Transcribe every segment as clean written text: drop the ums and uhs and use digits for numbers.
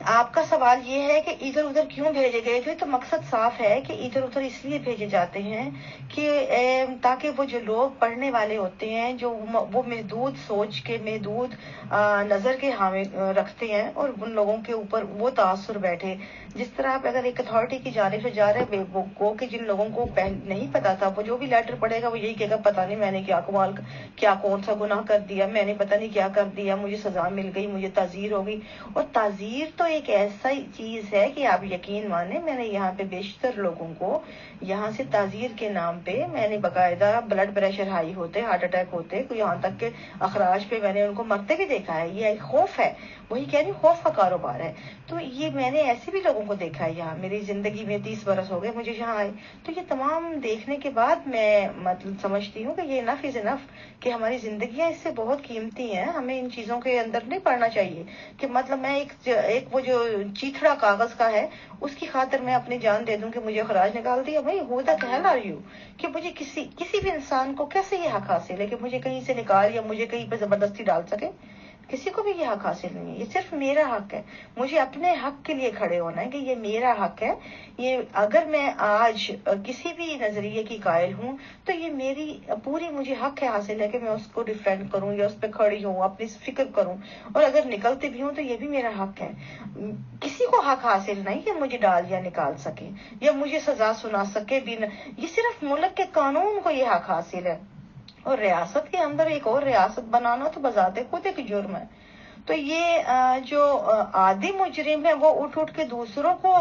آپ کا سوال یہ ہے کہ ادھر ادھر کیوں بھیجے گئے تھے، تو مقصد صاف ہے کہ ادھر ادھر اس لیے بھیجے جاتے ہیں کہ تاکہ وہ جو لوگ پڑھنے والے ہوتے ہیں، جو وہ محدود سوچ کے، محدود نظر کے حامل رکھتے ہیں، اور ان لوگوں کے اوپر وہ تاثر بیٹھے. جس طرح آپ اگر ایک اتھارٹی کی جانب سے جا رہے ہیں، وہ کہ جن لوگوں کو نہیں پتا تھا، وہ جو بھی لیٹر پڑھے گا وہ یہی کہے گا پتا نہیں میں نے کیا کون سا گناہ کر دیا، میں نے پتا نہیں کیا کر دیا، مجھے سزا مل گئی، مجھے تعزیر ہو گئی. اور تعزیر تو ایک ایسا چیز ہے کہ آپ یقین مانیں، میں نے یہاں پہ بیشتر لوگوں کو یہاں سے تعزیر کے نام پہ میں نے باقاعدہ بلڈ پریشر ہائی ہوتے، ہارٹ اٹیک ہوتے، کوئی یہاں تک کہ اخراج پہ میں نے ان کو مرتے بھی دیکھا ہے. یہ ایک خوف ہے، وہی کہہ رہی خوف کا کاروبار ہے. تو یہ میں نے ایسے بھی لوگوں کو دیکھا ہے یہاں، میری زندگی میں 30 برس ہو گئے مجھے یہاں آئے. تو یہ تمام دیکھنے کے بعد میں مطلب سمجھتی ہوں کہ یہ انف از انف، کہ ہماری زندگیاں اس سے بہت قیمتی ہیں. ہمیں ان چیزوں کے اندر نہیں پڑنا چاہیے کہ مطلب میں ایک وہ جو چیتھڑا کاغذ کا ہے اس کی خاطر میں اپنی جان دے دوں کہ مجھے اخراج نکال دیا. بھائی ہو دا کہل آر یو کہ مجھے کسی بھی انسان کو کیسے یہ حق حاصل ہے کہ مجھے کہیں سے نکال یا مجھے کہیں پہ زبردستی ڈال سکے؟ کسی کو بھی یہ حق حاصل نہیں ہے. یہ صرف میرا حق ہے، مجھے اپنے حق کے لیے کھڑے ہونا ہے کہ یہ میرا حق ہے. یہ اگر میں آج کسی بھی نظریے کی قائل ہوں تو یہ میری پوری مجھے حق ہے حاصل ہے کہ میں اس کو ڈیفینڈ کروں یا اس پہ کھڑی ہوں، اپنی فکر کروں. اور اگر نکلتے بھی ہوں تو یہ بھی میرا حق ہے. کسی کو حق حاصل نہیں کہ مجھے ڈال یا نکال سکے یا مجھے سزا سنا سکے بھی. یہ صرف ملک کے قانون کو یہ حق حاصل ہے. اور ریاست کے اندر ایک اور ریاست بنانا تو بذات خود ایک جرم ہے. تو یہ جو عادی مجرم ہے وہ اٹھ کے دوسروں کو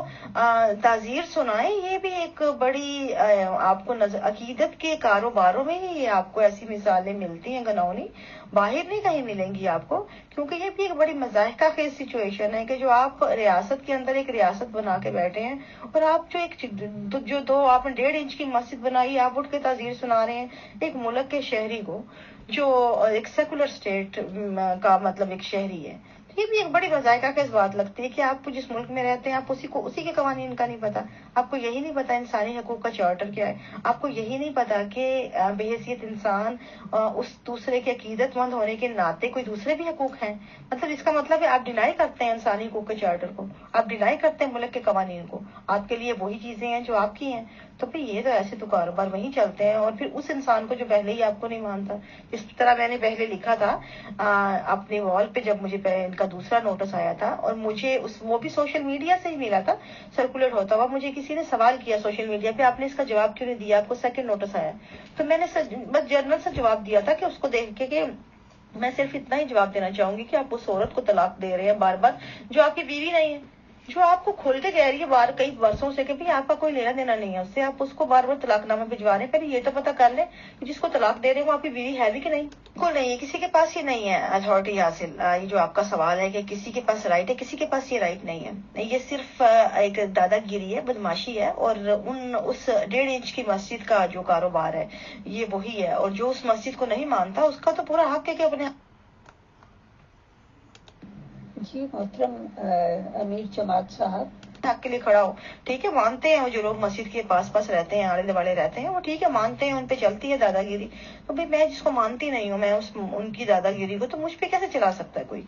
تعزیر سنائے، یہ بھی ایک بڑی آپ کو عقیدت کے کاروباروں میں ہی آپ کو ایسی مثالیں ملتی ہیں گناؤنی، باہر نہیں کہیں ملیں گی آپ کو. کیونکہ یہ بھی ایک بڑی مضحکہ خیز سچویشن ہے کہ جو آپ ریاست کے اندر ایک ریاست بنا کے بیٹھے ہیں اور آپ جو آپ نے 1.5 انچ کی مسجد بنائی، آپ اٹھ کے تعزیر سنا رہے ہیں ایک ملک کے شہری کو جو ایک سیکولر اسٹیٹ کا مطلب ایک شہری ہے. یہ بھی ایک بڑی مذائقہ خیز بات لگتی ہے کہ آپ جس ملک میں رہتے ہیں آپ اسی کے قوانین کا نہیں پتا. آپ کو یہی نہیں پتا انسانی حقوق کا چارٹر کیا ہے. آپ کو یہی نہیں پتا کہ بحیثیت انسان اس دوسرے کے عقیدت مند ہونے کے ناطے کوئی دوسرے بھی حقوق ہیں. مطلب اس کا مطلب ہے آپ ڈینائی کرتے ہیں انسانی حقوق کے چارٹر کو، آپ ڈینائی کرتے ہیں ملک کے قوانین کو. آپ کے لیے وہی چیزیں ہیں جو آپ کی ہیں. تو پھر یہ تو ایسے تو کاروبار وہیں چلتے ہیں. اور پھر اس انسان کو جو پہلے ہی آپ کو نہیں مانتا، جس طرح میں نے پہلے لکھا تھا اپنے وال پہ جب مجھے ان کا دوسرا نوٹس آیا تھا، اور مجھے وہ بھی سوشل میڈیا سے ہی ملا تھا سرکولیٹ ہوتا ہوا. مجھے کسی نے سوال کیا سوشل میڈیا پہ آپ نے اس کا جواب کیوں نہیں دیا، آپ کو سیکنڈ نوٹس آیا. تو میں نے بس جنرل سے جواب دیا تھا کہ اس کو دیکھ کے کہ میں صرف اتنا ہی جواب دینا چاہوں گی کہ آپ اس عورت کو طلاق دے رہے ہیں بار بار جو آپ کی بیوی نہیں ہے، جو آپ کو کھول کے کہہ رہی ہے کئی برسوں سے کہ بھئی آپ کا کوئی لینا دینا نہیں ہے اس سے، آپ اس کو بار بار طلاق نامہ بھجوا رہے ہیں. پہلے یہ تو پتا کر لیں کہ جس کو طلاق دے رہے ہیں وہ آپ کی بیوی ہے بھی کہ نہیں. بالکل نہیں ہے، کسی کے پاس یہ نہیں ہے اتھارٹی حاصل. یہ جو آپ کا سوال ہے کہ کسی کے پاس رائٹ ہے، کسی کے پاس یہ رائٹ نہیں ہے. یہ صرف ایک دادا گیری ہے، بدماشی ہے. اور اس 1.5 انچ کی مسجد کا جو کاروبار ہے یہ وہی ہے. اور جو اس مسجد کو نہیں مانتا اس کا تو پورا حق ہے کہ اپنے جی محترم امیر جماعت صاحب حق کے لیے کھڑا ہو. ٹھیک ہے، مانتے ہیں جو لوگ مسجد کے پاس رہتے ہیں، آڑے دوالے رہتے ہیں، وہ ٹھیک ہے مانتے ہیں، ان پہ چلتی ہے دادا گیری. تو بھائی میں جس کو مانتی نہیں ہوں، میں ان کی دادا گیری کو تو مجھ پہ کیسے چلا سکتا ہے کوئی؟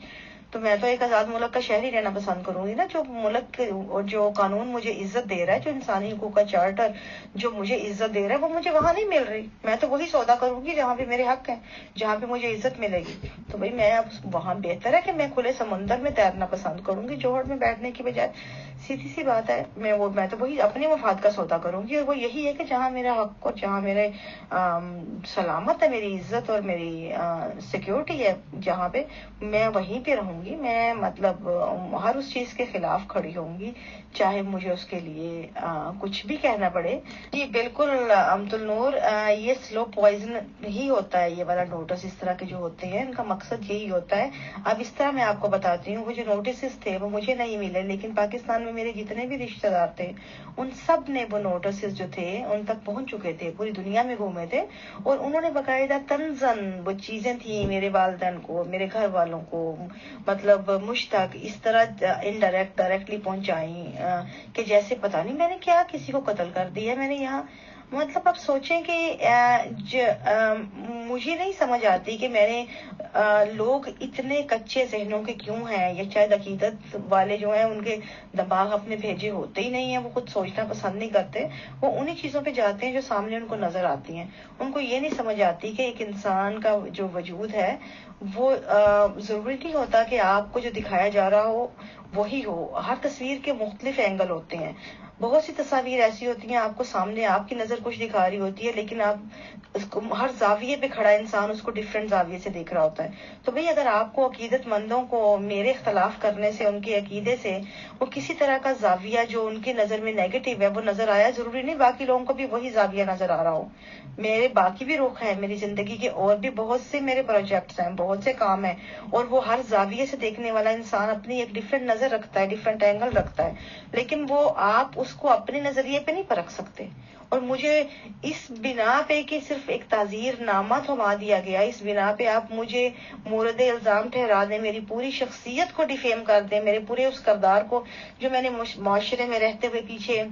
تو میں تو ایک آزاد ملک کا شہری رہنا پسند کروں گی نا. جو ملک جو قانون مجھے عزت دے رہا ہے، جو انسانی حقوق کا چارٹر جو مجھے عزت دے رہا ہے، وہ مجھے وہاں نہیں مل رہی. میں تو وہی سودا کروں گی جہاں پہ میرے حق ہیں، جہاں پہ مجھے عزت ملے گی. تو بھائی میں وہاں بہتر ہے کہ میں کھلے سمندر میں تیرنا پسند کروں گی جوہر میں بیٹھنے کی بجائے. سیدھی سی بات ہے. میں تو وہی اپنے مفاد کا سودا کروں گی. اور وہ یہی ہے کہ جہاں میرا حق اور جہاں میرے سلامت ہے، میری عزت اور میری سیکیورٹی ہے، جہاں پہ میں وہیں پہ رہوں گی. میں مطلب ہر اس چیز کے خلاف کھڑی ہوں گی چاہے مجھے اس کے لیے کچھ بھی کہنا پڑے. جی بالکل امت النور، یہ سلو پوائزن ہی ہوتا ہے. یہ والا نوٹس اس طرح کے جو ہوتے ہیں ان کا مقصد یہی ہوتا ہے. اب اس طرح میں آپ کو بتاتی ہوں، وہ جو نوٹسز تھے وہ مجھے نہیں ملے، لیکن پاکستان میں میرے جتنے بھی رشتہ دار تھے ان سب نے وہ نوٹسز جو تھے ان تک پہنچ چکے تھے، پوری دنیا میں گھومے تھے. اور انہوں نے باقاعدہ تنزن وہ چیزیں تھیں میرے والدین کو، میرے گھر والوں کو، مطلب مجھ تک اس طرح ڈائریکٹلی پہنچائیں کہ جیسے پتہ نہیں میں نے کیا کسی کو قتل کر دیا میں نے یہاں. مطلب آپ سوچیں کہ مجھے نہیں سمجھ آتی کہ میں نے لوگ اتنے کچے ذہنوں کے کیوں ہیں؟ یہ شاید عقیدت والے جو ہیں ان کے دماغ اپنے بھیجے ہوتے ہی نہیں ہیں، وہ خود سوچنا پسند نہیں کرتے، وہ انہی چیزوں پہ جاتے ہیں جو سامنے ان کو نظر آتی ہیں. ان کو یہ نہیں سمجھ آتی کہ ایک انسان کا جو وجود ہے وہ ضروری نہیں ہوتا کہ آپ کو جو دکھایا جا رہا ہو وہی ہو. ہر تصویر کے مختلف اینگل ہوتے ہیں. بہت سی تصاویر ایسی ہوتی ہیں آپ کو سامنے آپ کی نظر کچھ دکھا رہی ہوتی ہے، لیکن آپ اس کو ہر زاویے پہ کھڑا انسان اس کو ڈفرینٹ زاویے سے دیکھ رہا ہوتا ہے. تو بھئی اگر آپ کو عقیدت مندوں کو میرے اختلاف کرنے سے، ان کے عقیدے سے وہ کسی طرح کا زاویہ جو ان کی نظر میں نیگیٹو ہے وہ نظر آیا، ضروری نہیں باقی لوگوں کو بھی وہی زاویہ نظر آ رہا ہو. میرے باقی بھی رخ ہیں میری زندگی کے، اور بھی بہت سے میرے پروجیکٹس ہیں، بہت سے کام ہیں، اور وہ ہر زاویے سے دیکھنے والا انسان اپنی ایک ڈفرینٹ نظر رکھتا ہے، ڈفرینٹ اینگل رکھتا ہے، لیکن وہ آپ اس کو اپنے نظریے پہ نہیں پرکھ سکتے. اور مجھے اس بنا پہ کہ صرف ایک تعزیر نامہ تھما دیا گیا، اس بنا پہ آپ مجھے مورد الزام ٹھہرا دیں، میری پوری شخصیت کو ڈیفیم کر دیں، میرے پورے اس کردار کو جو میں نے معاشرے میں رہتے ہوئے پیچھے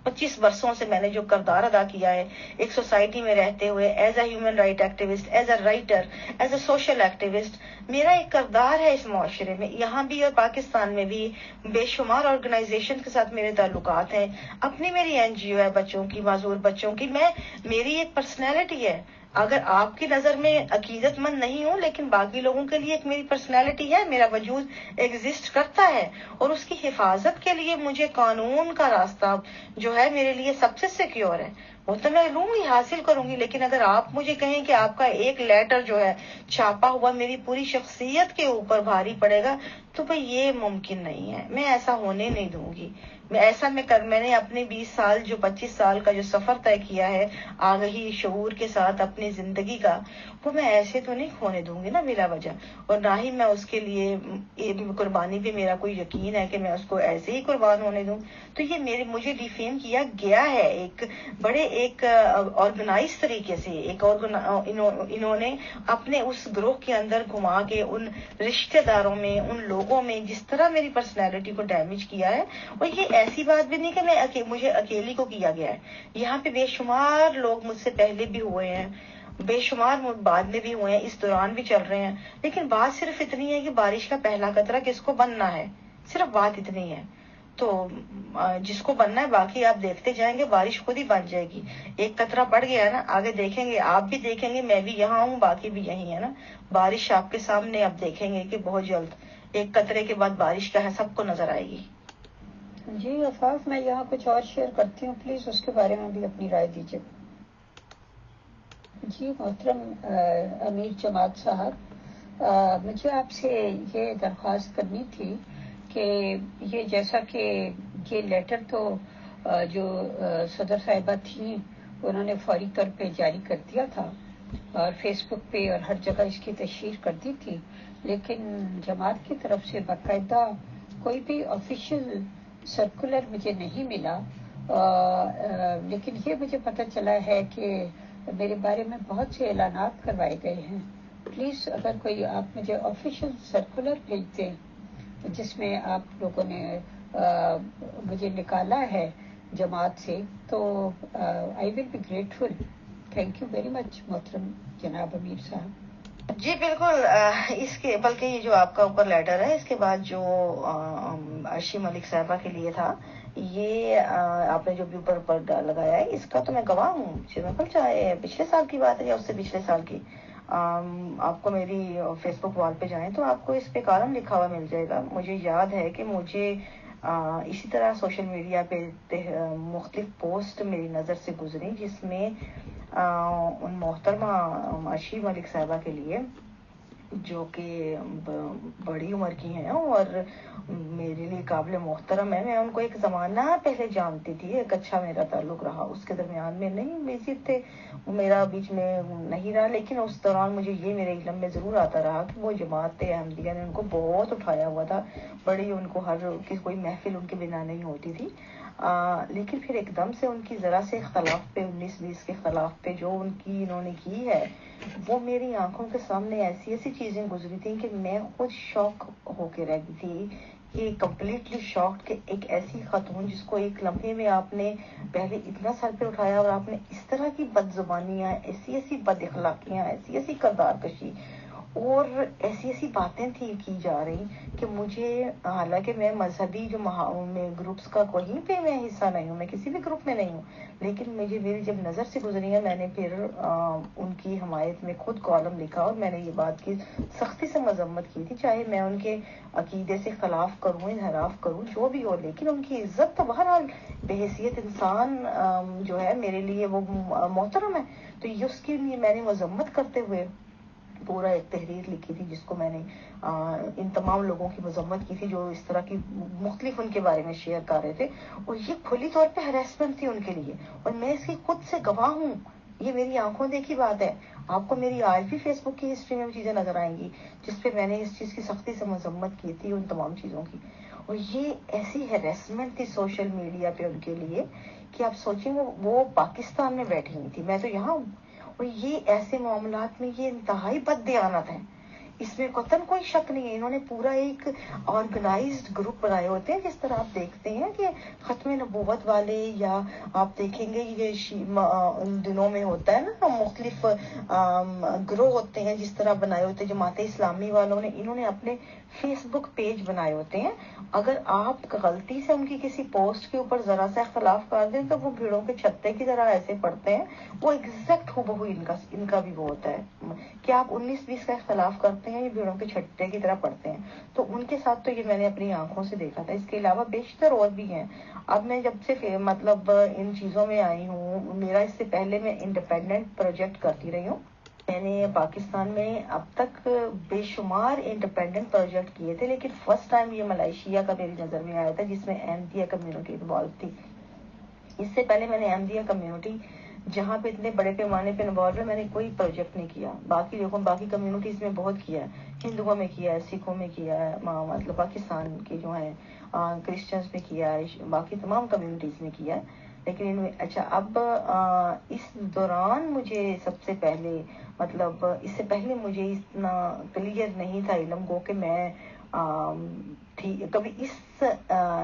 25 برسوں سے میں نے جو کردار ادا کیا ہے ایک سوسائٹی میں رہتے ہوئے، as a human right activist, as a writer, as a social activist, میرا ایک کردار ہے اس معاشرے میں، یہاں بھی اور پاکستان میں بھی بے شمار آرگنائزیشن کے ساتھ میرے تعلقات ہیں. اپنی میری NGO ہے بچوں کی، معذور بچوں کی، میری ایک پرسنالٹی ہے. اگر آپ کی نظر میں عقیدت مند نہیں ہوں، لیکن باقی لوگوں کے لیے ایک میری پرسنالٹی ہے، میرا وجود ایگزسٹ کرتا ہے، اور اس کی حفاظت کے لیے مجھے قانون کا راستہ جو ہے میرے لیے سب سے سیکیور ہے، وہ تو میں لوں گی، حاصل کروں گی. لیکن اگر آپ مجھے کہیں کہ آپ کا ایک لیٹر جو ہے چھاپا ہوا میری پوری شخصیت کے اوپر بھاری پڑے گا، تو بھئی یہ ممکن نہیں ہے، میں ایسا ہونے نہیں دوں گی. میں نے اپنے 20 سال جو 25 سال کا جو سفر طے کیا ہے آگہی شعور کے ساتھ اپنی زندگی کا، وہ میں ایسے تو نہیں کھونے دوں گی نا بلا وجہ. اور نہ ہی میں اس کے لیے قربانی پہ میرا کوئی یقین ہے کہ میں اس کو ایسے ہی قربان ہونے دوں. تو یہ مجھے ڈیفیم کیا گیا ہے ایک بڑے ایک آرگنائز طریقے سے. انہوں نے اپنے اس گروہ کے اندر گھما کے ان رشتہ داروں میں، ان لوگوں میں جس طرح میری پرسنالٹی کو ڈیمیج کیا ہے. اور یہ ایسی بات بھی نہیں کہ مجھے اکیلی کو کیا گیا ہے، یہاں پہ بے شمار لوگ مجھ سے پہلے بھی ہوئے ہیں، بے شمار بعد میں بھی ہوئے ہیں، اس دوران بھی چل رہے ہیں. لیکن بات صرف اتنی ہے کہ بارش کا پہلا قطرہ کس کو بننا ہے، صرف بات اتنی ہے. تو جس کو بننا ہے باقی آپ دیکھتے جائیں گے، بارش خود ہی بن جائے گی. ایک قطرہ پڑ گیا ہے نا، آگے دیکھیں گے، آپ بھی دیکھیں گے، میں بھی یہاں ہوں، باقی بھی یہی ہے نا. بارش آپ کے سامنے اب دیکھیں گے کہ بہت جلد ایک قطرے کے بعد بارش کا ہے سب کو نظر آئے گی. جی عفاف، میں یہاں کچھ اور شیئر کرتی ہوں، پلیز اس کے بارے میں بھی اپنی رائے دیجیے. جی محترم امیر جماعت صاحب، مجھے آپ سے یہ درخواست کرنی تھی کہ یہ جیسا کہ یہ لیٹر تو جو صدر صاحبہ تھیں انہوں نے فوری طور پہ جاری کر دیا تھا اور فیس بک پہ اور ہر جگہ اس کی تشہیر کر دی تھی، لیکن جماعت کی طرف سے باقاعدہ کوئی بھی آفیشیل سرکولر مجھے نہیں ملا. لیکن یہ مجھے پتہ چلا ہے کہ میرے بارے میں بہت سے اعلانات کروائے گئے ہیں. پلیز اگر کوئی آپ مجھے آفیشیل سرکولر بھیج دیں جس میں آپ لوگوں نے مجھے نکالا ہے جماعت سے، تو I will be grateful. Thank you very much محترم جناب امیر صاحب. جی بالکل. اس کے بلکہ یہ جو آپ کا اوپر لیٹر ہے اس کے بعد جو عرشی ملک صاحبہ کے لیے تھا، یہ آپ نے جو بھی اوپر لگایا ہے اس کا تو میں گواہ ہوں. چاہے پچھلے سال کی بات ہے یا اس سے پچھلے سال کی، آپ کو میری فیس بک وال پہ جائیں تو آپ کو اس پہ کالم لکھا ہوا مل جائے گا. مجھے یاد ہے کہ مجھے اسی طرح سوشل میڈیا پہ مختلف پوسٹ میری نظر سے گزری جس میں ان محترمہ عرشی ملک صاحبہ کے لیے جو کہ بڑی عمر کی ہیں اور میرے لیے قابل محترم ہے. میں ان کو ایک زمانہ پہلے جانتی تھی، ایک اچھا میرا تعلق رہا، اس کے درمیان میں نہیں بیزیت تھے، میرا بیچ میں نہیں رہا، لیکن اس دوران مجھے یہ میرے علم میں ضرور آتا رہا کہ وہ جماعت احمدیہ نے ان کو بہت اٹھایا ہوا تھا، بڑی ان کو ہر کوئی محفل ان کے بنا نہیں ہوتی تھی. لیکن پھر ایک دم سے ان کی ذرا سے اختلاف پہ 19-20 کے اختلاف پہ جو انہوں نے کی ہے وہ میری آنکھوں کے سامنے ایسی ایسی چیزیں گزری تھیں کہ میں خود شوق ہو کے رہ گئی تھی، کہ کمپلیٹلی شاکڈ کہ ایک ایسی خاتون جس کو ایک لمحے میں آپ نے پہلے اتنا سر پہ اٹھایا اور آپ نے اس طرح کی بد زبانیاں، ایسی ایسی بد اخلاقیاں، ایسی ایسی کردار کشی اور ایسی ایسی باتیں تھی کی جا رہی کہ مجھے، حالانکہ میں مذہبی جو میں گروپس کا کہیں پہ میں حصہ نہیں ہوں، میں کسی بھی گروپ میں نہیں ہوں، لیکن میری جب نظر سے گزری ہے، میں نے پھر ان کی حمایت میں خود کالم لکھا اور میں نے یہ بات کی سختی سے مذمت کی تھی، چاہے میں ان کے عقیدے سے خلاف کروں، انحراف کروں، جو بھی ہو، لیکن ان کی عزت تو بہرحال بحیثیت انسان جو ہے میرے لیے وہ محترم ہے. تو اس کی میں نے مذمت کرتے ہوئے پورا ایک تحریر لکھی تھی، جس کو میں نے ان تمام لوگوں کی مذمت کی تھی جو اس طرح کی مختلف ان کے بارے میں شیئر کر رہے تھے، اور یہ کھلی طور پہ ہراسمنٹ تھی ان کے لیے، اور میں اس کی خود سے گواہ ہوں، یہ میری آنکھوں دیکھی بات ہے. آپ کو میری آج بھی فیس بک کی ہسٹری میں وہ چیزیں نظر آئیں گی جس پہ میں نے اس چیز کی سختی سے مذمت کی تھی ان تمام چیزوں کی. اور یہ ایسی ہراسمنٹ تھی سوشل میڈیا پہ ان کے لیے کہ آپ سوچیں وہ پاکستان میں بیٹھی ہوئی تھی، میں تو یہاں ہوں، اور یہ ایسے معاملات میں یہ انتہائی بد دیانت ہے. اس میں قطعاً کوئی شک نہیں ہے، انہوں نے پورا ایک آرگنائزڈ گروپ بنائے ہوتے ہیں، جس طرح آپ دیکھتے ہیں کہ ختم نبوت والے، یا آپ دیکھیں گے یہ ان دنوں میں ہوتا ہے نا مختلف گروہ ہوتے ہیں جس طرح بنائے ہوتے ہیں. جماعت اسلامی والوں نے، انہوں نے اپنے فیس بک پیج بنائے ہوتے ہیں، اگر آپ غلطی سے ان کی کسی پوسٹ کے اوپر ذرا سا اختلاف کر دیں تو وہ بھیڑوں کے چھتے کی طرح ایسے پڑتے ہیں، وہ ایگزیکٹ ہو ان کا بھی وہ ہوتا ہے کہ آپ 19-20 کا اختلاف کرتے ہیں، یہ بھیڑوں کے چھٹے کی طرح پڑتے ہیں. تو ان کے ساتھ تو یہ میں نے اپنی آنکھوں سے دیکھا تھا. اس کے علاوہ بیشتر اور بھی ہیں. اب میں جب سے مطلب ان چیزوں میں آئی ہوں، میرا اس سے پہلے میں انڈیپینڈنٹ پروجیکٹ کرتی رہی ہوں. میں نے پاکستان میں اب تک بے شمار انڈیپینڈنٹ پروجیکٹ کیے تھے، لیکن فرسٹ ٹائم یہ ملائیشیا کا میری نظر میں آیا تھا جس میں احمدیہ کمیونٹی انوالو تھی. اس سے پہلے میں نے احمدیہ کمیونٹی جہاں پہ اتنے بڑے پیمانے پہ انوالو ہے، میں نے کوئی پروجیکٹ نہیں کیا. باقی دیکھو باقی کمیونٹیز میں بہت کیا ہے، ہندوؤں میں کیا ہے، سکھوں میں کیا ہے، مطلب پاکستان کے جو ہیں کرسچنس میں کیا ہے، باقی تمام کمیونٹیز میں کیا ہے. لیکن ان میں اچھا اب اس دوران مجھے سب سے پہلے مطلب اس سے پہلے مجھے اتنا کلیئر نہیں تھا علم کو کہ میں کبھی اس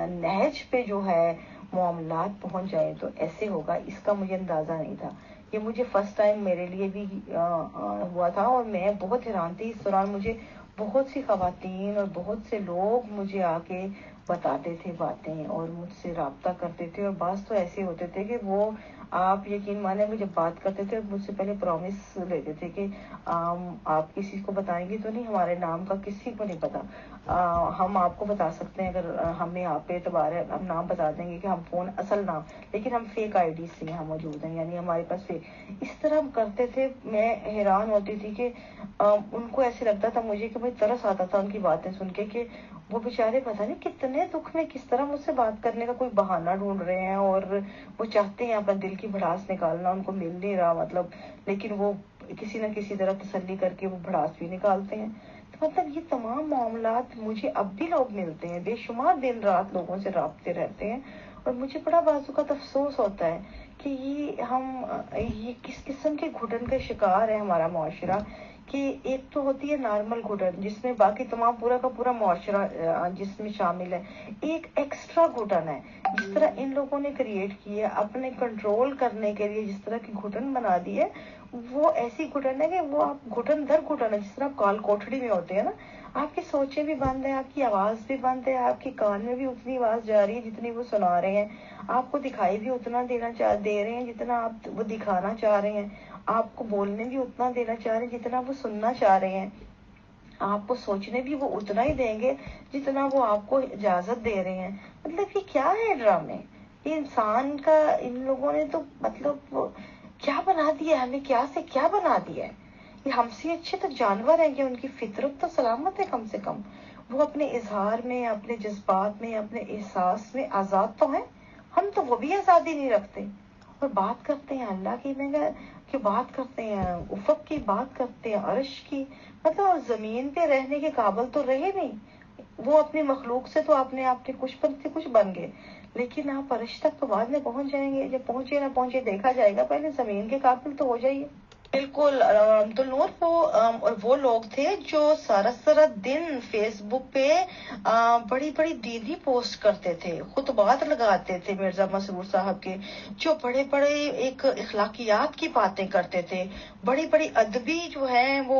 نہج پہ جو ہے معاملات پہنچ جائیں تو ایسے ہوگا، اس کا مجھے اندازہ نہیں تھا. یہ مجھے فرسٹ ٹائم میرے لیے بھی ہوا تھا، اور میں بہت حیران تھی. اس دوران مجھے بہت سی خواتین اور بہت سے لوگ مجھے آ کے بتاتے تھے باتیں اور مجھ سے رابطہ کرتے تھے، اور بعض تو ایسے ہوتے تھے کہ وہ آپ یقین مانیں وہ جب بات کرتے تھے مجھ سے پہلے پرومس لیتے تھے کہ آپ کسی کو بتائیں گے تو نہیں، ہمارے نام کا کسی کو نہیں پتا، ہم آپ کو بتا سکتے ہیں اگر ہمیں آپ پہ اعتبار ہے، ہم نام بتا دیں گے کہ ہم فون اصل نام، لیکن ہم فیک آئی ڈی سے یہاں موجود ہیں، یعنی ہمارے پاس فیک. اس طرح کرتے تھے. میں حیران ہوتی تھی کہ ان کو ایسے لگتا تھا مجھے کہ بھائی ترس آتا تھا ان کی باتیں سن کے کہ وہ بیچارے پتہ نہیں کتنے دکھ میں کس طرح مجھ سے بات کرنے کا کوئی بہانہ ڈھونڈ رہے ہیں، اور وہ چاہتے ہیں اپنا دل کی بھڑاس نکالنا، ان کو مل نہیں رہا مطلب، لیکن وہ کسی نہ کسی طرح تسلی کر کے وہ بھڑاس بھی نکالتے ہیں. تو مطلب یہ تمام معاملات مجھے اب بھی لوگ ملتے ہیں، بے شمار دن رات لوگوں سے رابطے رہتے ہیں، اور مجھے بڑا بعض اوقات افسوس ہوتا ہے کہ یہ کس قسم کے گھٹن کا شکار ہے ہمارا معاشرہ. کہ ایک تو ہوتی ہے نارمل گھٹن جس میں باقی تمام پورا کا پورا معاشرہ جس میں شامل ہے، ایک ایکسٹرا گھٹن ہے جس طرح ان لوگوں نے کریٹ کی ہے اپنے کنٹرول کرنے کے لیے، جس طرح کی گھٹن بنا دی ہے، وہ ایسی گھٹن ہے کہ وہ آپ گھٹن در گھٹن ہے، جس طرح آپ کال کوٹڑی میں ہوتے ہیں نا، آپ کی سوچیں بھی بند ہیں، آپ کی آواز بھی بند ہے، آپ کے کان میں بھی اتنی آواز جا رہی ہے جتنی وہ سنا رہے ہیں، آپ کو دکھائی بھی اتنا دے رہے ہیں جتنا آپ وہ دکھانا چاہ رہے ہیں، آپ کو بولنے بھی اتنا دینا چاہ رہے ہیں جتنا وہ سننا چاہ رہے ہیں، آپ کو سوچنے بھی وہ اتنا ہی دیں گے جتنا وہ آپ کو اجازت دے رہے ہیں. مطلب یہ کیا ہے ڈرامے؟ یہ انسان کا ان لوگوں نے تو مطلب کیا بنا دیا، ہمیں کیا سے کیا بنا دیا ہے. یہ ہم سے اچھے تو جانور ہیں کہ ان کی فطرت تو سلامت ہے، کم سے کم وہ اپنے اظہار میں، اپنے جذبات میں، اپنے احساس میں آزاد تو ہیں. ہم تو وہ بھی آزادی نہیں رکھتے، اور بات کرتے ہیں اللہ کی بات کرتے ہیں، افق کی بات کرتے ہیں، عرش کی، مطلب زمین پہ رہنے کے قابل تو رہے نہیں. وہ اپنی مخلوق سے تو اپنے آپ کے کچھ پر سے کچھ بن گئے، لیکن آپ عرش تک تو بعد میں پہنچ جائیں گے. جب پہنچے نہ پہنچے دیکھا جائے گا، پہلے زمین کے قابل تو ہو جائیے. بالکل تو نور وہ لوگ تھے جو سارا دن فیس بک پہ بڑی بڑی دینی پوسٹ کرتے تھے، خطبات لگاتے تھے مرزا مسرور صاحب کے، جو بڑے بڑے ایک اخلاقیات کی باتیں کرتے تھے، بڑی بڑی ادبی جو ہے وہ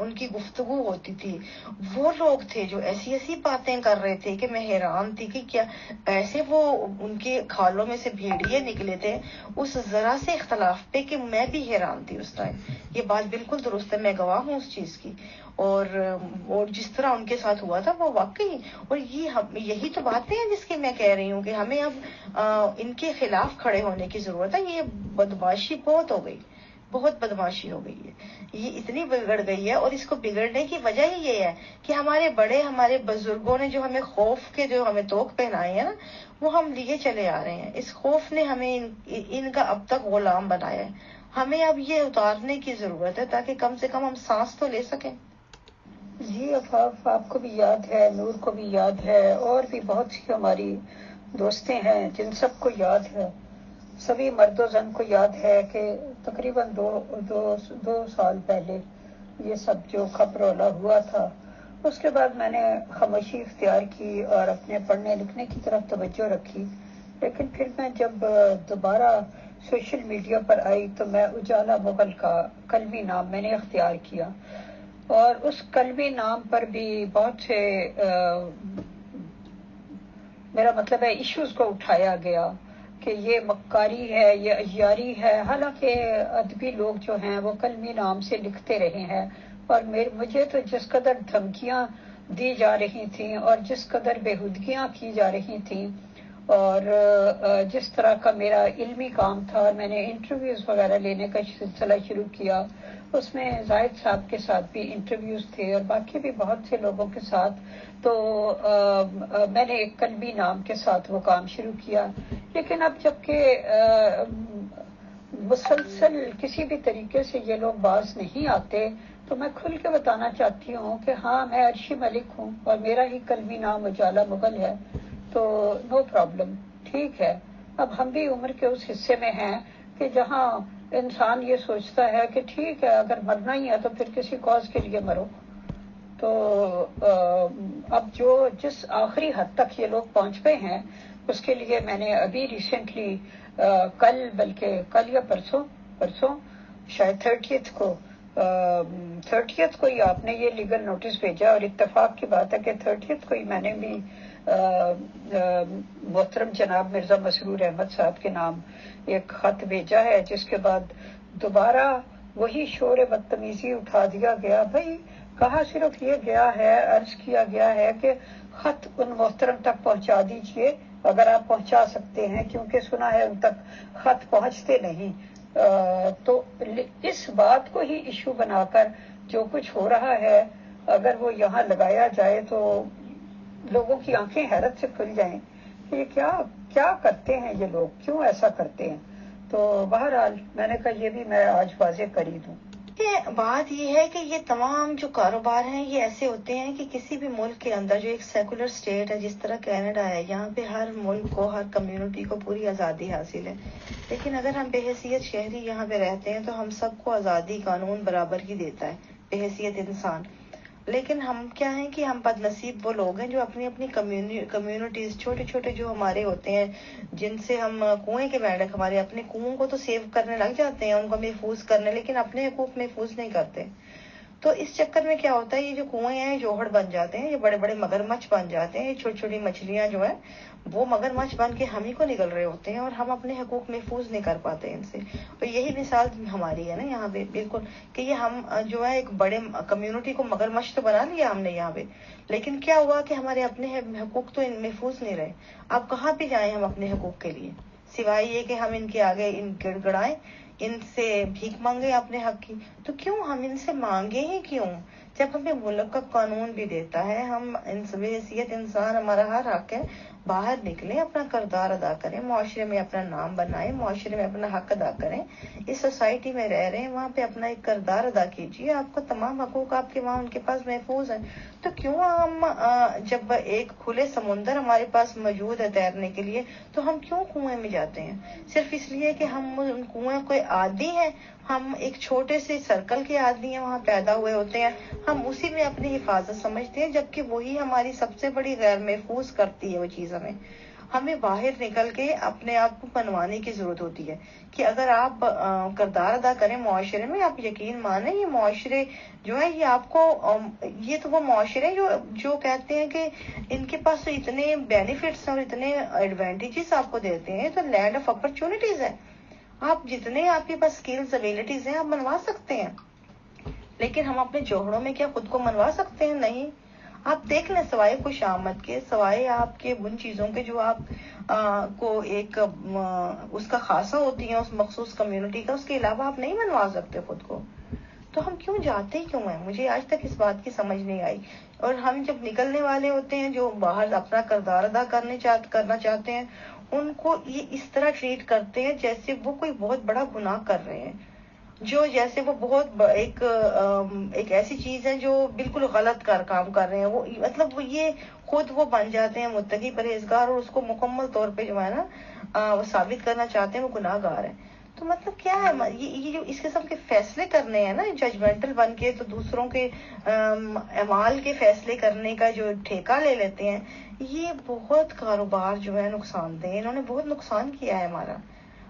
ان کی گفتگو ہوتی تھی. وہ لوگ تھے جو ایسی ایسی باتیں کر رہے تھے کہ میں حیران تھی کہ کیا ایسے وہ ان کے کھالوں میں سے بھیڑیے نکلے تھے اس ذرا سے اختلاف پہ کہ میں بھی حیران تھی اس ٹائم. یہ بات بالکل درست ہے، میں گواہ ہوں اس چیز کی. اور جس طرح ان کے ساتھ ہوا تھا وہ واقعی، اور یہی تو باتیں ہیں جس کی میں کہہ رہی ہوں کہ ہمیں اب ان کے خلاف کھڑے ہونے کی ضرورت ہے. یہ بدماشی بہت ہو گئی، بہت بدماشی ہو گئی ہے، یہ اتنی بگڑ گئی ہے. اور اس کو بگڑنے کی وجہ ہی یہ ہے کہ ہمارے بڑے، ہمارے بزرگوں نے جو ہمیں خوف کے جو ہمیں توق پہنائے ہیں نا، وہ ہم لیے چلے آ رہے ہیں. اس خوف نے ہمیں ان کا اب تک غلام بنایا ہے. ہمیں اب یہ اتارنے کی ضرورت ہے تاکہ کم سے کم ہم سانس تو لے سکیں. جی عفاف، آپ کو بھی یاد ہے، نور کو بھی یاد ہے، اور بھی بہت سی ہماری دوستیں ہیں جن سب کو یاد ہے، سبھی مرد و زن کو یاد ہے کہ تقریباً دو سال پہلے یہ سب جو خبرولہ ہوا تھا. اس کے بعد میں نے خاموشی اختیار کی اور اپنے پڑھنے لکھنے کی طرف توجہ رکھی. لیکن پھر میں جب دوبارہ سوشل میڈیا پر آئی تو میں اجالا مغل کا قلمی نام میں نے اختیار کیا، اور اس قلمی نام پر بھی بہت سے میرا مطلب ہے ایشوز کو اٹھایا گیا کہ یہ مکاری ہے، یہ عیاری ہے. حالانکہ ادبی لوگ جو ہیں وہ قلمی نام سے لکھتے رہے ہیں، اور مجھے تو جس قدر دھمکیاں دی جا رہی تھیں اور جس قدر بےہودگیاں کی جا رہی تھیں، اور جس طرح کا میرا علمی کام تھا، میں نے انٹرویوز وغیرہ لینے کا سلسلہ شروع کیا. اس میں زاہد صاحب کے ساتھ بھی انٹرویوز تھے اور باقی بھی بہت سے لوگوں کے ساتھ. تو میں نے ایک قلمی نام کے ساتھ وہ کام شروع کیا. لیکن اب جب کہ مسلسل کسی بھی طریقے سے یہ لوگ باز نہیں آتے، تو میں کھل کے بتانا چاہتی ہوں کہ ہاں، میں عرشی ملک ہوں اور میرا ہی قلمی نام اجالا مغل ہے. تو نو پرابلم، ٹھیک ہے. اب ہم بھی عمر کے اس حصے میں ہیں کہ جہاں انسان یہ سوچتا ہے کہ ٹھیک ہے، اگر مرنا ہی ہے تو پھر کسی کاز کے لیے مرو. تو اب جس آخری حد تک یہ لوگ پہنچ گئے ہیں، اس کے لیے میں نے ابھی ریسنٹلی بلکہ کل یا پرسوں شاید 30th کو ہی آپ نے یہ لیگل نوٹس بھیجا، اور اتفاق کی بات ہے کہ 30th کو ہی میں نے بھی محترم جناب مرزا مسرور احمد صاحب کے نام ایک خط بھیجا ہے، جس کے بعد دوبارہ وہی شور بدتمیزی اٹھا دیا گیا. بھائی، کہا صرف یہ گیا ہے، عرض کیا گیا ہے کہ خط ان محترم تک پہنچا دیجئے اگر آپ پہنچا سکتے ہیں، کیونکہ سنا ہے ان تک خط پہنچتے نہیں. تو اس بات کو ہی ایشو بنا کر جو کچھ ہو رہا ہے، اگر وہ یہاں لگایا جائے تو لوگوں کی آنکھیں حیرت سے کھل جائیں کہ یہ کیا کرتے ہیں، یہ لوگ کیوں ایسا کرتے ہیں. تو بہرحال میں نے کہا یہ بھی میں آج واضح کر ہی دوں. بات یہ ہے کہ یہ تمام جو کاروبار ہیں یہ ایسے ہوتے ہیں کہ کسی بھی ملک کے اندر جو ایک سیکولر اسٹیٹ ہے، جس طرح کینیڈا ہے، یہاں پہ ہر ملک کو، ہر کمیونٹی کو پوری آزادی حاصل ہے. لیکن اگر ہم بحیثیت شہری یہاں پہ رہتے ہیں تو ہم سب کو آزادی قانون برابر ہی دیتا ہے بحیثیت انسان. لیکن ہم کیا ہیں کہ ہم بد نصیب وہ لوگ ہیں جو اپنی اپنی کمیونٹیز، چھوٹے چھوٹے جو ہمارے ہوتے ہیں، جن سے ہم کنویں کے مینڈک، ہمارے اپنے کنووں کو تو سیو کرنے لگ جاتے ہیں، ان کو محفوظ کرنے، لیکن اپنے حقوق محفوظ نہیں کرتے. تو اس چکر میں کیا ہوتا ہے، یہ جو کنویں ہیں جوہڑ بن جاتے ہیں، یہ بڑے بڑے مگرمچھ بن جاتے ہیں. یہ چھوٹی چھوٹی مچھلیاں جو ہیں وہ مگرمچھ بن کے ہم ہی کو نگل رہے ہوتے ہیں، اور ہم اپنے حقوق محفوظ نہیں کر پاتے ان سے. اور یہی مثال ہماری ہے نا یہاں پہ، بالکل، کہ یہ ہم جو ہے ایک بڑے کمیونٹی کو مگرمچھ تو بنا لیا ہم نے یہاں پہ، لیکن کیا ہوا کہ ہمارے اپنے حقوق تو محفوظ نہیں رہے. اب کہاں پہ جائیں ہم اپنے حقوق کے لیے، سوائے یہ کہ ہم ان کے آگے گڑ گڑائیں، ان سے بھیک مانگے اپنے حق کی. تو کیوں ہم ان سے مانگے ہی کیوں، جب ہمیں ملک کا قانون بھی دیتا ہے، ہم بحیثیت انسان ہمارا ہر حق ہے باہر نکلیں، اپنا کردار ادا کریں، معاشرے میں اپنا نام بنائیں، معاشرے میں اپنا حق ادا کریں. اس سوسائٹی میں رہ رہے ہیں، وہاں پہ اپنا ایک کردار ادا کیجیے. آپ کو تمام حقوق آپ کے وہاں ان کے پاس محفوظ ہیں. تو کیوں ہم جب ایک کھلے سمندر ہمارے پاس موجود ہے تیرنے کے لیے، تو ہم کیوں کنویں میں جاتے ہیں؟ صرف اس لیے کہ ہم ان کنویں کوئی عادی ہیں. ہم ایک چھوٹے سے سرکل کے آدمی ہیں، وہاں پیدا ہوئے ہوتے ہیں، ہم اسی میں اپنی حفاظت سمجھتے ہیں، جبکہ وہی ہماری سب سے بڑی غیر محفوظ کرتی ہے وہ چیز. ہمیں باہر نکل کے اپنے آپ کو بنوانے کی ضرورت ہوتی ہے کہ اگر آپ کردار ادا کریں معاشرے میں، آپ یقین مانیں یہ معاشرے جو ہے یہ آپ کو یہ تو وہ معاشرے جو کہتے ہیں کہ ان کے پاس اتنے بینیفٹس اور اتنے ایڈوانٹیجز آپ کو دیتے ہیں. تو لینڈ آف اپرچونٹیز ہے. آپ جتنے آپ کے پاس اسکلز ابیلٹیز ہیں آپ منوا سکتے ہیں، لیکن ہم اپنے جوہروں میں کیا خود کو منوا سکتے ہیں؟ نہیں. آپ دیکھ لیں، سوائے خوش آمد کے، سوائے آپ کے ان چیزوں کے جو آپ کو ایک اس کا خاصہ ہوتی ہے اس مخصوص کمیونٹی کا، اس کے علاوہ آپ نہیں منوا سکتے خود کو. تو ہم کیوں جاتے کیوں ہیں؟ مجھے آج تک اس بات کی سمجھ نہیں آئی. اور ہم جب نکلنے والے ہوتے ہیں، جو باہر اپنا کردار ادا کرنا چاہتے ہیں، ان کو یہ اس طرح ٹریٹ کرتے ہیں جیسے وہ کوئی بہت بڑا گناہ کر رہے ہیں، جو جیسے وہ بہت ایک ایسی چیز ہے جو بالکل غلط کام کر رہے ہیں. وہ مطلب یہ خود وہ بن جاتے ہیں متقی پرہیزگار، اور اس کو مکمل طور پہ جو ہے نا وہ ثابت کرنا چاہتے ہیں وہ گناہ گار ہے. تو مطلب کیا ہے یہ جو اس قسم کے فیصلے کرنے ہیں نا ججمنٹل بن کے، تو دوسروں کے اعمال کے فیصلے کرنے کا جو ٹھیکہ لے لیتے ہیں، یہ بہت کاروبار جو ہے نقصان دہ. انہوں نے بہت نقصان کیا ہے ہمارا.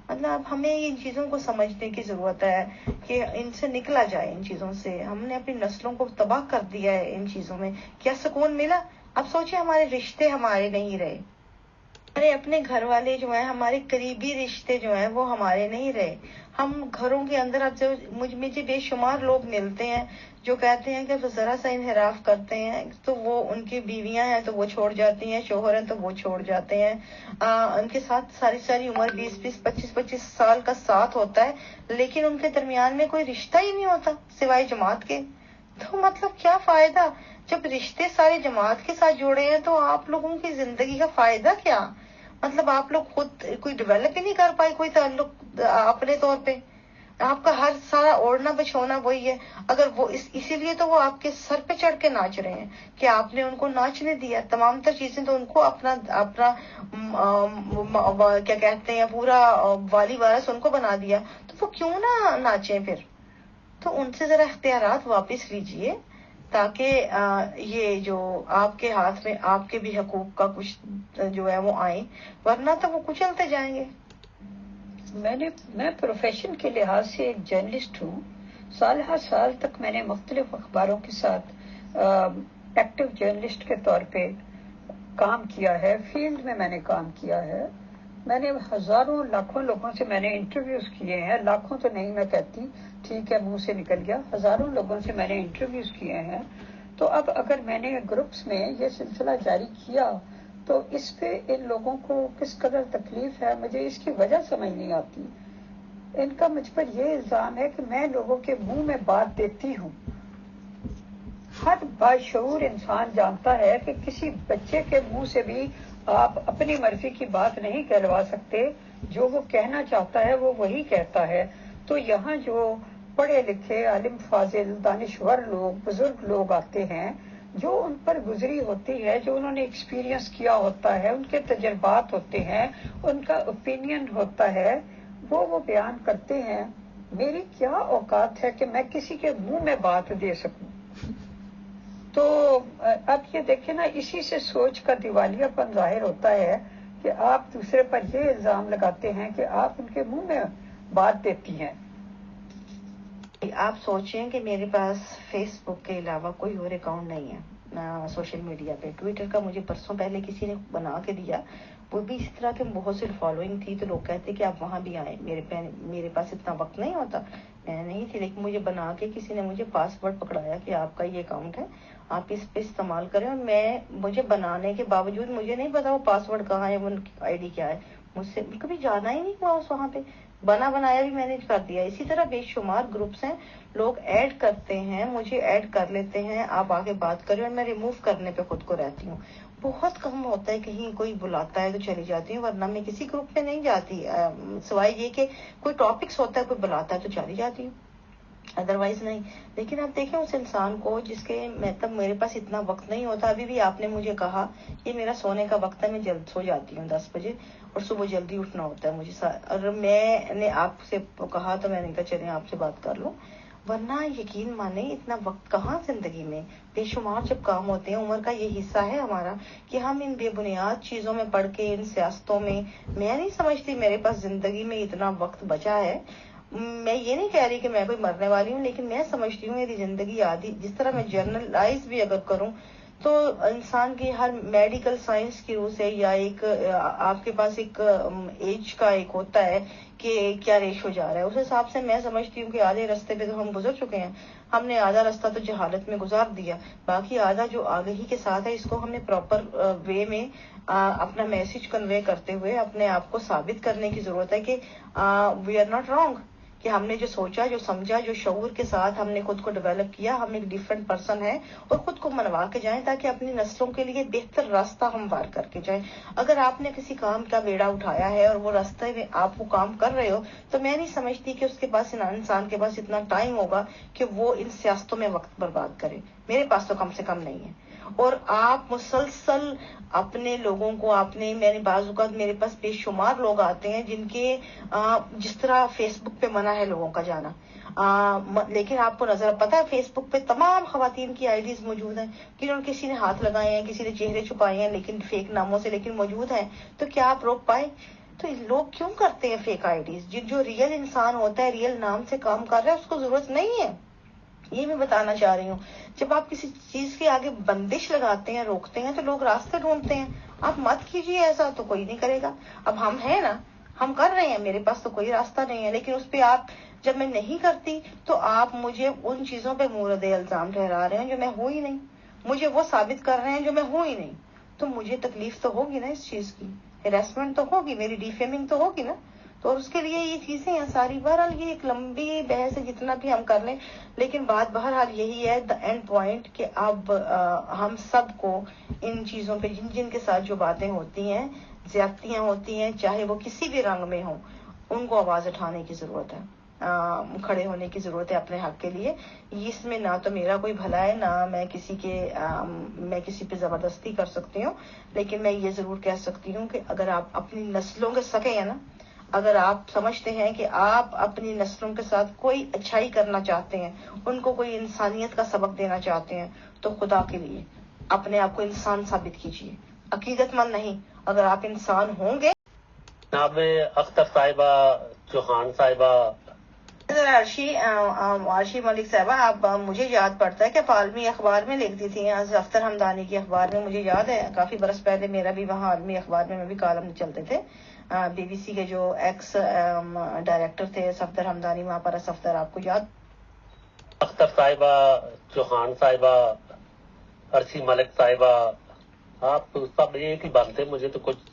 مطلب ہمیں ان چیزوں کو سمجھنے کی ضرورت ہے کہ ان سے نکلا جائے. ان چیزوں سے ہم نے اپنی نسلوں کو تباہ کر دیا ہے. ان چیزوں میں کیا سکون ملا؟ اب سوچیں، ہمارے رشتے ہمارے نہیں رہے، ہمارے اپنے گھر والے جو ہیں، ہمارے قریبی رشتے جو ہیں وہ ہمارے نہیں رہے. ہم گھروں کے اندر اب مجھے بے شمار لوگ ملتے ہیں جو کہتے ہیں کہ وہ ذرا سا انحراف کرتے ہیں تو وہ ان کی بیویاں ہیں تو وہ چھوڑ جاتی ہیں، شوہر ہیں تو وہ چھوڑ جاتے ہیں. ان کے ساتھ ساری عمر 20-25 سال کا ساتھ ہوتا ہے، لیکن ان کے درمیان میں کوئی رشتہ ہی نہیں ہوتا سوائے جماعت کے. تو مطلب کیا فائدہ؟ جب رشتے سارے جماعت کے ساتھ جوڑے ہیں تو آپ لوگوں کی زندگی کا فائدہ کیا؟ مطلب آپ لوگ خود کوئی ڈیولپ ہی نہیں کر پائے کوئی تعلق اپنے طور پہ. آپ کا ہر سارا اوڑھنا بچھونا وہی ہے. اگر وہ اسی لیے تو وہ آپ کے سر پہ چڑھ کے ناچ رہے ہیں کہ آپ نے ان کو ناچنے دیا. تمام تر چیزیں تو ان کو اپنا کیا کہتے ہیں پورا والی وارث ان کو بنا دیا. تو وہ کیوں نہ ناچیں پھر؟ تو ان سے ذرا اختیارات واپس لیجئے، تاکہ یہ جو آپ کے ہاتھ میں آپ کے بھی حقوق کا کچھ جو ہے وہ آئیں، ورنہ تو وہ کچلتے جائیں گے. میں پروفیشن کے لحاظ سے ایک جرنلسٹ ہوں. سال ہر سال تک میں نے مختلف اخباروں کے ساتھ ایکٹیو جرنلسٹ کے طور پہ کام کیا ہے. فیلڈ میں نے کام کیا ہے. میں نے ہزاروں لاکھوں لوگوں سے میں نے انٹرویوز کیے ہیں. لاکھوں تو نہیں میں کہتی، ٹھیک ہے منہ سے نکل گیا، ہزاروں لوگوں سے میں نے انٹرویوز کیے ہیں. تو اب اگر میں نے گروپس میں یہ سلسلہ جاری کیا تو اس پہ ان لوگوں کو کس قدر تکلیف ہے، مجھے اس کی وجہ سمجھ نہیں آتی. ان کا مجھ پر یہ الزام ہے کہ میں لوگوں کے منہ میں بات دیتی ہوں. ہر باشعور انسان جانتا ہے کہ کسی بچے کے منہ سے بھی آپ اپنی مرضی کی بات نہیں کہلوا سکتے. جو وہ کہنا چاہتا ہے وہ وہی کہتا ہے. تو یہاں جو پڑھے لکھے عالم فاضل دانشور لوگ بزرگ لوگ آتے ہیں، جو ان پر گزری ہوتی ہے، جو انہوں نے ایکسپیرینس کیا ہوتا ہے، ان کے تجربات ہوتے ہیں، ان کا اوپینین ہوتا ہے، وہ بیان کرتے ہیں. میری کیا اوقات ہے کہ میں کسی کے منہ میں بات دے سکوں؟ تو اب یہ دیکھیں نا، اسی سے سوچ کا دیوالیہ پن ظاہر ہوتا ہے کہ آپ دوسرے پر یہ الزام لگاتے ہیں کہ آپ ان کے منہ میں بات دیتی ہیں. آپ سوچیں کہ میرے پاس فیس بک کے علاوہ کوئی اور اکاؤنٹ نہیں ہے سوشل میڈیا پہ. ٹویٹر کا مجھے برسوں پہلے کسی نے بنا کے دیا، وہ بھی اس طرح کے بہت سی فالوئنگ تھی، تو لوگ کہتے کہ آپ وہاں بھی آئیں. میرے پاس اتنا وقت نہیں ہوتا، میں نہیں تھی، لیکن مجھے بنا کے کسی نے مجھے پاسورڈ پکڑایا کہ آپ کا یہ اکاؤنٹ ہے، آپ اس پہ استعمال کریں. اور مجھے بنانے کے باوجود مجھے نہیں پتا وہ پاسورڈ کہاں ہے، وہ آئی ڈی کیا ہے. مجھ سے کبھی جانا ہی نہیں ہوا اس وہاں پہ، بنایا بھی مینج کر دیا. اسی طرح بے شمار گروپس ہیں، لوگ ایڈ کرتے ہیں، مجھے ایڈ کر لیتے ہیں، آپ آگے بات کریں، اور میں ریموو کرنے پہ خود کو رہتی ہوں. بہت کم ہوتا ہے کہیں کوئی بلاتا ہے تو چلی جاتی ہوں، ورنہ میں کسی گروپ میں نہیں جاتی، سوائے یہ کہ کوئی ٹاپکس ہوتا ہے، کوئی بلاتا ہے تو چلی جاتی ہوں، ادروائز نہیں۔ لیکن آپ دیکھیں اس انسان کو جس کے مطلب میرے پاس اتنا وقت نہیں ہوتا، ابھی بھی آپ نے مجھے کہا یہ میرا سونے کا وقت ہے، میں جلد سو جاتی ہوں 10 بجے اور صبح جلدی اٹھنا ہوتا ہے مجھے، اگر میں نے آپ سے کہا تو میں نے کہا چلیں آپ سے بات کر لوں، ورنہ یقین مانیں اتنا وقت کہاں زندگی میں، بے شمار جب کام ہوتے ہیں، عمر کا یہ حصہ ہے ہمارا کہ ہم ان بے بنیاد چیزوں میں پڑھ کے، ان سیاستوں میں نہیں سمجھتی میرے پاس زندگی میں اتنا وقت بچا ہے۔ میں یہ نہیں کہہ رہی کہ میں کوئی مرنے والی ہوں، لیکن میں سمجھتی ہوں میری زندگی آدھی، جس طرح میں جرنلائز بھی اگر کروں تو انسان کی ہر میڈیکل سائنس کی روح سے، یا ایک آپ کے پاس ایک ایج کا ایک ہوتا ہے کہ کیا ریشو جا رہا ہے، اس حساب سے میں سمجھتی ہوں کہ آدھے راستے پہ تو ہم گزر چکے ہیں، ہم نے آدھا راستہ تو جہالت میں گزار دیا، باقی آدھا جو آگہی کے ساتھ ہے اس کو ہمیں پراپر وے میں اپنا میسج کنوے کرتے ہوئے اپنے آپ کو ثابت کرنے کی ضرورت ہے کہ وی آر ناٹ رانگ، کہ ہم نے جو سوچا، جو سمجھا، جو شعور کے ساتھ ہم نے خود کو ڈیولپ کیا، ہم ایک ڈیفرنٹ پرسن ہے، اور خود کو منوا کے جائیں تاکہ اپنی نسلوں کے لیے بہتر راستہ ہم پار کر کے جائیں۔ اگر آپ نے کسی کام کا بیڑا اٹھایا ہے اور وہ راستے میں آپ وہ کام کر رہے ہو، تو میں نہیں سمجھتی کہ اس کے پاس، انسان کے پاس اتنا ٹائم ہوگا کہ وہ ان سیاستوں میں وقت برباد کرے، میرے پاس تو کم سے کم نہیں ہے۔ اور آپ مسلسل اپنے لوگوں کو، میں نے بعض اوقات میرے پاس بے شمار لوگ آتے ہیں جن کے جس طرح فیس بک پہ منع ہے لوگوں کا جانا، لیکن آپ کو نظر پتا ہے فیس بک پہ تمام خواتین کی آئی ڈیز موجود ہیں، کسی نے ہاتھ لگائے ہیں، کسی نے چہرے چھپائے ہیں لیکن فیک ناموں سے، لیکن موجود ہیں، تو کیا آپ روک پائے؟ تو لوگ کیوں کرتے ہیں فیک آئی ڈیز؟ جو ریئل انسان ہوتا ہے، ریئل نام سے کام کر رہا ہے، اس کو ضرورت نہیں ہے، یہ میں بتانا چاہ رہی ہوں۔ جب آپ کسی چیز کے آگے بندش لگاتے ہیں، روکتے ہیں، تو لوگ راستے ڈھونڈتے ہیں۔ آپ مت کیجیے ایسا، تو کوئی نہیں کرے گا۔ اب ہم ہیں نا، ہم کر رہے ہیں، میرے پاس تو کوئی راستہ نہیں ہے، لیکن اس پہ آپ، جب میں نہیں کرتی تو آپ مجھے ان چیزوں پہ مورد الزام ٹھہرا رہے ہیں جو میں ہوں ہی نہیں، مجھے وہ ثابت کر رہے ہیں جو میں ہوں ہی نہیں، تو مجھے تکلیف تو ہوگی نا اس چیز کی، ہراسمنٹ تو ہوگی، میری ڈیفیمنگ تو ہوگی نا، تو اس کے لیے یہ چیزیں ہیں ساری۔ بہرحال یہ ایک لمبی بحث ہے، جتنا بھی ہم کر لیں، لیکن بات بہرحال یہی ہے، دا اینڈ پوائنٹ، کہ اب ہم سب کو ان چیزوں پہ، جن کے ساتھ جو باتیں ہوتی ہیں، زیادتیاں ہوتی ہیں، چاہے وہ کسی بھی رنگ میں ہوں، ان کو آواز اٹھانے کی ضرورت ہے، کھڑے ہونے کی ضرورت ہے اپنے حق کے لیے۔ اس میں نہ تو میرا کوئی بھلا ہے، نہ میں کسی پہ زبردستی کر سکتی ہوں، لیکن میں یہ ضرور کہہ سکتی ہوں کہ اگر آپ اپنی نسلوں کے سکے ہیں نا، اگر آپ سمجھتے ہیں کہ آپ اپنی نسلوں کے ساتھ کوئی اچھائی کرنا چاہتے ہیں، ان کو کوئی انسانیت کا سبق دینا چاہتے ہیں، تو خدا کے لیے اپنے آپ کو انسان ثابت کیجیے، عقیدت مند نہیں۔ اگر آپ انسان ہوں گے، جناب اختر صاحبہ، چوہان صاحبہ، عارشی ملک صاحبہ، آپ مجھے یاد پڑتا ہے کہ عالمی اخبار میں لکھتی تھی، اختر حمدانی کی اخبار میں، مجھے یاد ہے کافی برس پہلے میرا بھی وہاں عالمی اخبار میں بھی کالم چلتے تھے، بی بی سی کے جو ایکس ڈائریکٹر تھے صفدر حمدانی، وہاں پر صفدر، آپ کو یاد؟ اختر صاحبہ، چوہان صاحبہ، عرشی ملک صاحبہ، آپ سب ایک ہی بنتے، مجھے تو کچھ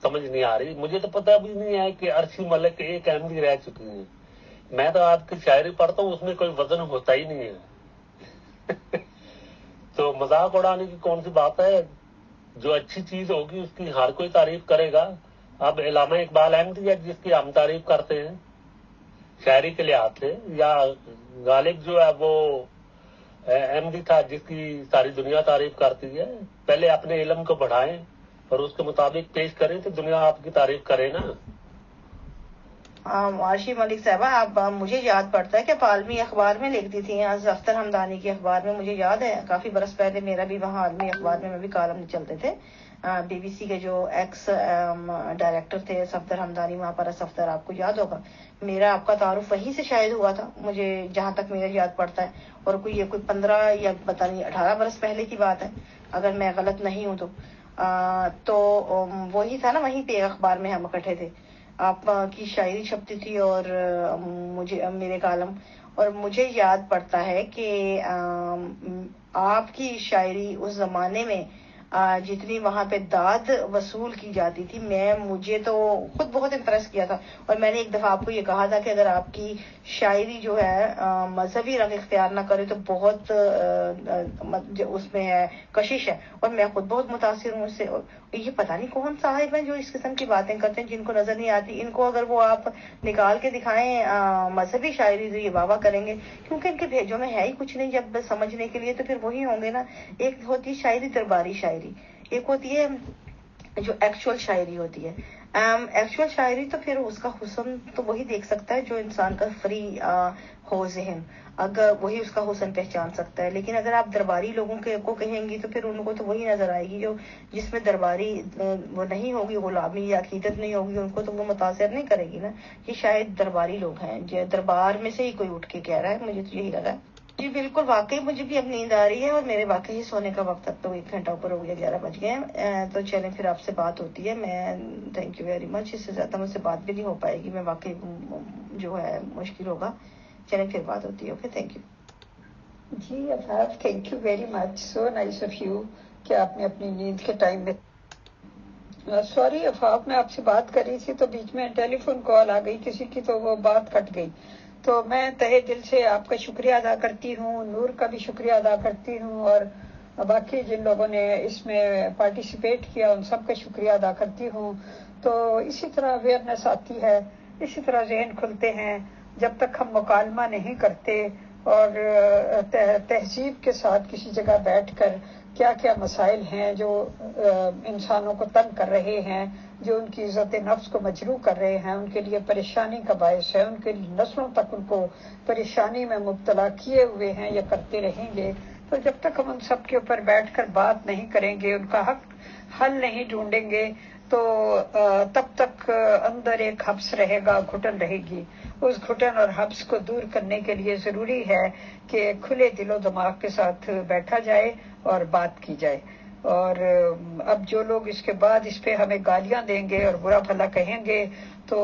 سمجھ نہیں آ رہی، مجھے تو پتہ بھی نہیں ہے کہ عرشی ملک ایک اہم بھی رہ چکی ہیں۔ میں تو آپ کی شاعری پڑھتا ہوں، اس میں کوئی وزن ہوتا ہی نہیں ہے تو مذاق اڑانے کی کون سی بات ہے؟ جو اچھی چیز ہوگی اس کی ہر کوئی تعریف کرے گا۔ اب علامہ اقبال احمدی ہے جس کی ہم تعریف کرتے ہیں شاعری کے لحاظ سے، یا غالب جو ہے وہ احمدی تھا جس کی ساری دنیا تعریف کرتی ہے۔ پہلے اپنے علم کو بڑھائیں اور اس کے مطابق پیش کریں تو دنیا آپ کی تعریف کرے نا۔ عارشی ملک صاحبہ، آپ مجھے یاد پڑتا ہے کہ عالمی اخبار میں لکھتی تھی، اختر حمدانی کی اخبار میں، مجھے یاد ہے کافی برس پہلے میرا بھی وہاں عالمی اخبار میں بھی کالم چلتے تھے، بی بی سی کے جو ایکس ڈائریکٹر تھے صفدر حمدانی، وہاں پر صفدر، آپ کو یاد ہوگا میرا آپ کا تعارف وہیں سے شاید ہوا تھا، مجھے جہاں تک میرا یاد پڑتا ہے، اور کوئی 15 یا پتہ نہیں 18 برس پہلے کی بات ہے اگر میں غلط نہیں ہوں تو وہی تھا نا، وہیں پہ اخبار میں ہم اکٹھے تھے، آپ کی شاعری چھپتی تھی اور میرے کالم، اور مجھے یاد پڑتا ہے کہ آپ کی شاعری اس زمانے میں جتنی وہاں پہ داد وصول کی جاتی تھی، مجھے تو خود بہت امپریس کیا تھا. اور میں نے ایک دفعہ آپ کو یہ کہا تھا کہ اگر آپ کی شاعری جو ہے مذہبی رنگ اختیار نہ کرے تو بہت اس میں ہے کشش ہے. اور میں خود بہت متاثر ہوں اس سے. یہ پتہ نہیں کون صاحب ہیں جو اس قسم کی باتیں کرتے ہیں جن کو نظر نہیں آتی. ان کو اگر وہ آپ نکال کے دکھائیں مذہبی شاعری، تو یہ واہ واہ کریں گے، کیونکہ ان کے بھیجوں میں ہے ہی کچھ نہیں جب سمجھنے کے لیے. تو پھر وہی ہوں گے نا. ایک ہوتی ہے شاعری درباری شاعری، ایک ہوتی ہے جو ایکچوئل شاعری ہوتی ہے. ایکچوئل شاعری تو پھر اس کا حسن تو وہی دیکھ سکتا ہے جو انسان کا فری ہو ذہن، اگر وہی اس کا حسن پہچان سکتا ہے. لیکن اگر آپ درباری لوگوں کو کہیں گی تو پھر ان کو تو وہی نظر آئے گی جو جس میں درباری وہ نہیں ہوگی، غلامی یا عقیدت نہیں ہوگی، ان کو تو وہ متاثر نہیں کرے گی نا. یہ شاید درباری لوگ ہیں، دربار میں سے ہی کوئی اٹھ کے کہہ رہا ہے. مجھے تو یہی لگا. جی بالکل، واقعی مجھے بھی اب نیند آ رہی ہے اور میرے واقعی سونے کا وقت اب تو 1 گھنٹہ اوپر ہو گیا، 11 بج گئے ہیں. تو چلیں پھر آپ سے بات ہوتی ہے. میں تھینک یو ویری مچ. اس سے زیادہ مجھ سے بات بھی نہیں ہو پائے گی، میں واقعی جو ہے مشکل ہوگا. چلیں پھر بات ہوتی ہے. Okay, thank you. جی افاف، thank you very much, so nice of you کہ آپ نے اپنی نیند کے ٹائم میں. سوری افاف، میں آپ سے بات کر رہی تھی تو بیچ میں ٹیلی فون کال آ گئی کسی کی، تو وہ بات کٹ گئی. تو میں تہہ دل سے آپ کا شکریہ ادا کرتی ہوں، نور کا بھی شکریہ ادا کرتی ہوں، اور باقی جن لوگوں نے اس میں پارٹیسپیٹ کیا ان سب کا شکریہ ادا کرتی ہوں. تو اسی طرح اویئرنیس آتی ہے، اسی طرح ذہن کھلتے ہیں. جب تک ہم مکالمہ نہیں کرتے اور تہذیب کے ساتھ کسی جگہ بیٹھ کر کیا کیا مسائل ہیں جو انسانوں کو تنگ کر رہے ہیں، جو ان کی عزت نفس کو مجروح کر رہے ہیں، ان کے لیے پریشانی کا باعث ہے، ان کے نسلوں تک ان کو پریشانی میں مبتلا کیے ہوئے ہیں یا کرتے رہیں گے. تو جب تک ہم ان سب کے اوپر بیٹھ کر بات نہیں کریں گے، ان کا حق حل نہیں ڈھونڈیں گے، تو تب تک اندر ایک حبس رہے گا، گھٹن رہے گی. اس گھٹن اور حبس کو دور کرنے کے لیے ضروری ہے کہ کھلے دل و دماغ کے ساتھ بیٹھا جائے اور بات کی جائے. اور اب جو لوگ اس کے بعد اس پہ ہمیں گالیاں دیں گے اور برا بھلا کہیں گے، تو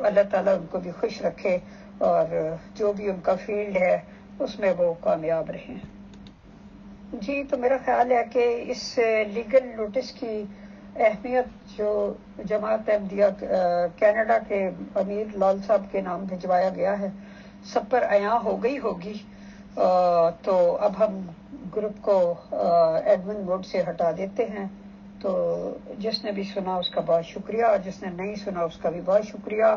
اللہ تعالیٰ ان کو بھی خوش رکھے اور جو بھی ان کا فیلڈ ہے اس میں وہ کامیاب رہیں. جی، تو میرا خیال ہے کہ اس لیگل نوٹس کی اہمیت جو جماعت احمدیہ کینیڈا کے امیر لال صاحب کے نام بھجوایا گیا ہے، سب پر عیاں ہو گئی ہوگی. تو اب ہم گروپ کو ایڈمن موڈ سے ہٹا دیتے ہیں. تو جس نے بھی سنا اس کا بہت شکریہ، جس نے نہیں سنا اس کا بھی بہت شکریہ.